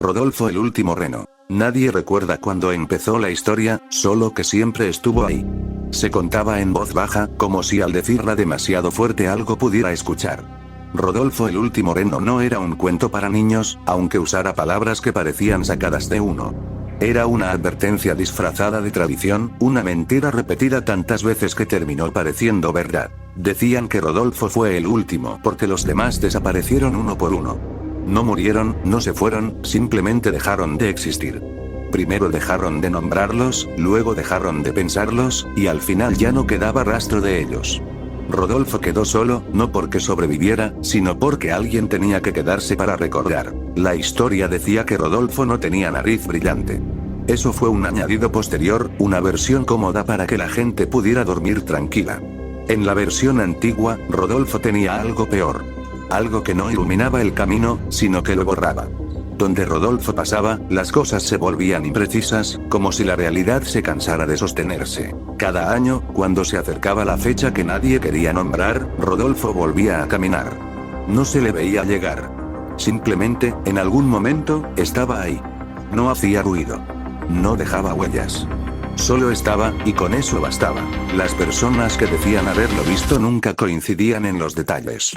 Rodolfo el último reno. Nadie recuerda cuándo empezó la historia, solo que siempre estuvo ahí. Se contaba en voz baja, como si al decirla demasiado fuerte algo pudiera escuchar. Rodolfo el último reno no era un cuento para niños, aunque usara palabras que parecían sacadas de uno. Era una advertencia disfrazada de tradición, una mentira repetida tantas veces que terminó pareciendo verdad. Decían que Rodolfo fue el último porque los demás desaparecieron uno por uno. No murieron, no se fueron, simplemente dejaron de existir. Primero dejaron de nombrarlos, luego dejaron de pensarlos, y al final ya no quedaba rastro de ellos. Rodolfo quedó solo, no porque sobreviviera, sino porque alguien tenía que quedarse para recordar. La historia decía que Rodolfo no tenía nariz brillante. Eso fue un añadido posterior, una versión cómoda para que la gente pudiera dormir tranquila. En la versión antigua, Rodolfo tenía algo peor. Algo que no iluminaba el camino, sino que lo borraba. Donde Rodolfo pasaba, las cosas se volvían imprecisas, como si la realidad se cansara de sostenerse. Cada año, cuando se acercaba la fecha que nadie quería nombrar, Rodolfo volvía a caminar. No se le veía llegar. Simplemente, en algún momento, estaba ahí. No hacía ruido. No dejaba huellas. Solo estaba, y con eso bastaba. Las personas que decían haberlo visto nunca coincidían en los detalles.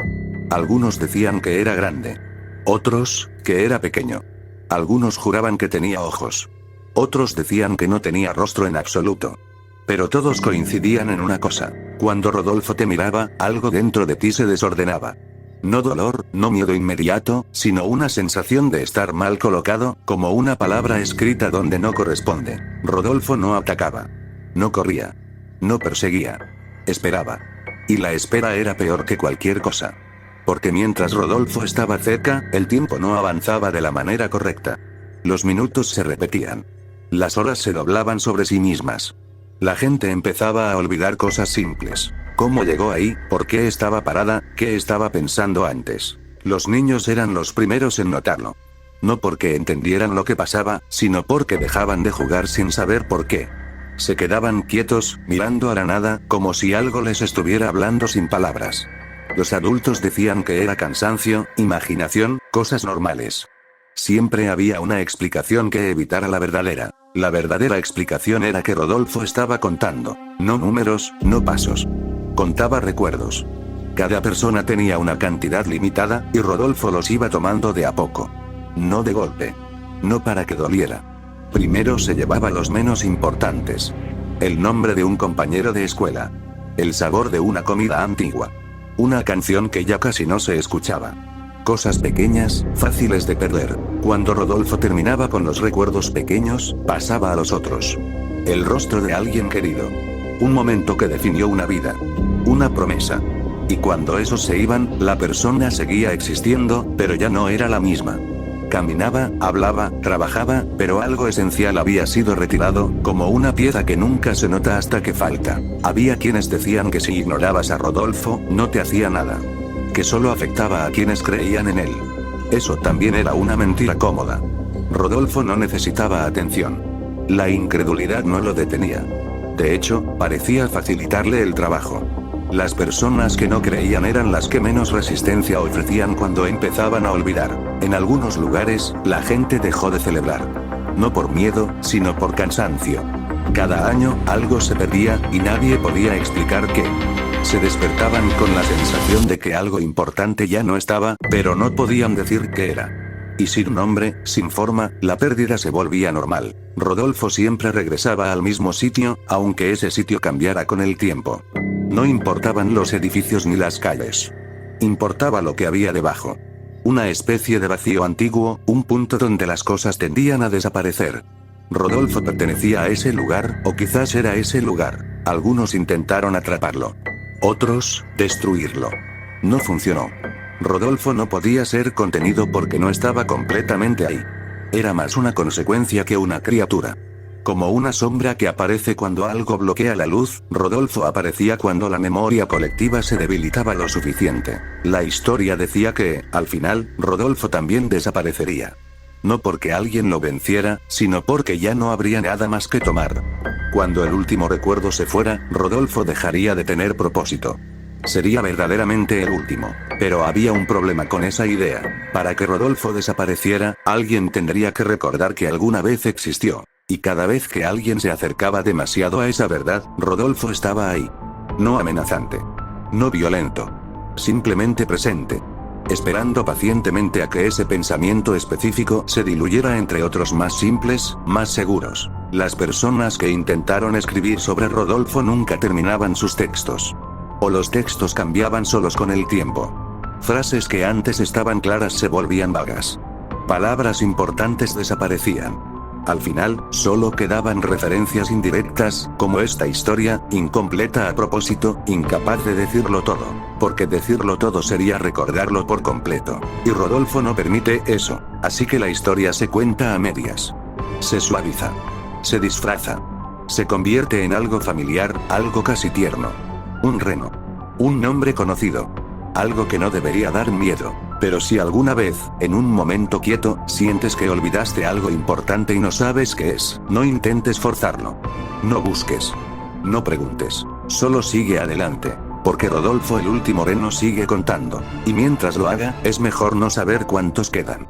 Algunos decían que era grande. Otros, que era pequeño. Algunos juraban que tenía ojos. Otros decían que no tenía rostro en absoluto. Pero todos coincidían en una cosa. Cuando Rodolfo te miraba, algo dentro de ti se desordenaba. No dolor, no miedo inmediato, sino una sensación de estar mal colocado, como una palabra escrita donde no corresponde. Rodolfo no atacaba. No corría. No perseguía. Esperaba. Y la espera era peor que cualquier cosa. Porque mientras Rodolfo estaba cerca, el tiempo no avanzaba de la manera correcta. Los minutos se repetían. Las horas se doblaban sobre sí mismas. La gente empezaba a olvidar cosas simples. ¿Cómo llegó ahí? ¿Por qué estaba parada? ¿Qué estaba pensando antes? Los niños eran los primeros en notarlo. No porque entendieran lo que pasaba, sino porque dejaban de jugar sin saber por qué. Se quedaban quietos, mirando a la nada, como si algo les estuviera hablando sin palabras. Los adultos decían que era cansancio, imaginación, cosas normales. Siempre había una explicación que evitara la verdadera. La verdadera explicación era que Rodolfo estaba contando. No números, no pasos. Contaba recuerdos. Cada persona tenía una cantidad limitada, y Rodolfo los iba tomando de a poco. No de golpe. No para que doliera. Primero se llevaba los menos importantes. El nombre de un compañero de escuela. El sabor de una comida antigua. Una canción que ya casi no se escuchaba. Cosas pequeñas, fáciles de perder. Cuando Rodolfo terminaba con los recuerdos pequeños, pasaba a los otros. El rostro de alguien querido. Un momento que definió una vida. Una promesa. Y cuando esos se iban, la persona seguía existiendo, pero ya no era la misma. Caminaba, hablaba, trabajaba, pero algo esencial había sido retirado, como una pieza que nunca se nota hasta que falta. Había quienes decían que si ignorabas a Rodolfo, no te hacía nada. Que solo afectaba a quienes creían en él. Eso también era una mentira cómoda. Rodolfo no necesitaba atención. La incredulidad no lo detenía. De hecho, parecía facilitarle el trabajo. Las personas que no creían eran las que menos resistencia ofrecían cuando empezaban a olvidar. En algunos lugares, la gente dejó de celebrar. No por miedo, sino por cansancio. Cada año, algo se perdía, y nadie podía explicar qué. Se despertaban con la sensación de que algo importante ya no estaba, pero no podían decir qué era. Y sin nombre, sin forma, la pérdida se volvía normal. Rodolfo siempre regresaba al mismo sitio, aunque ese sitio cambiara con el tiempo. No importaban los edificios ni las calles. Importaba lo que había debajo. Una especie de vacío antiguo, un punto donde las cosas tendían a desaparecer. Rodolfo pertenecía a ese lugar, o quizás era ese lugar. Algunos intentaron atraparlo. Otros, destruirlo. No funcionó. Rodolfo no podía ser contenido porque no estaba completamente ahí. Era más una consecuencia que una criatura. Como una sombra que aparece cuando algo bloquea la luz, Rodolfo aparecía cuando la memoria colectiva se debilitaba lo suficiente. La historia decía que, al final, Rodolfo también desaparecería. No porque alguien lo venciera, sino porque ya no habría nada más que tomar. Cuando el último recuerdo se fuera, Rodolfo dejaría de tener propósito. Sería verdaderamente el último. Pero había un problema con esa idea. Para que Rodolfo desapareciera, alguien tendría que recordar que alguna vez existió. Y cada vez que alguien se acercaba demasiado a esa verdad, Rodolfo estaba ahí. No amenazante. No violento. Simplemente presente. Esperando pacientemente a que ese pensamiento específico se diluyera entre otros más simples, más seguros. Las personas que intentaron escribir sobre Rodolfo nunca terminaban sus textos. O los textos cambiaban solos con el tiempo. Frases que antes estaban claras se volvían vagas. Palabras importantes desaparecían. Al final, solo quedaban referencias indirectas, como esta historia, incompleta a propósito, incapaz de decirlo todo. Porque decirlo todo sería recordarlo por completo. Y Rodolfo no permite eso. Así que la historia se cuenta a medias. Se suaviza. Se disfraza. Se convierte en algo familiar, algo casi tierno. Un reno. Un nombre conocido. Algo que no debería dar miedo. Pero si alguna vez, en un momento quieto, sientes que olvidaste algo importante y no sabes qué es, no intentes forzarlo. No busques. No preguntes. Solo sigue adelante. Porque Rodolfo el último reno sigue contando. Y mientras lo haga, es mejor no saber cuántos quedan.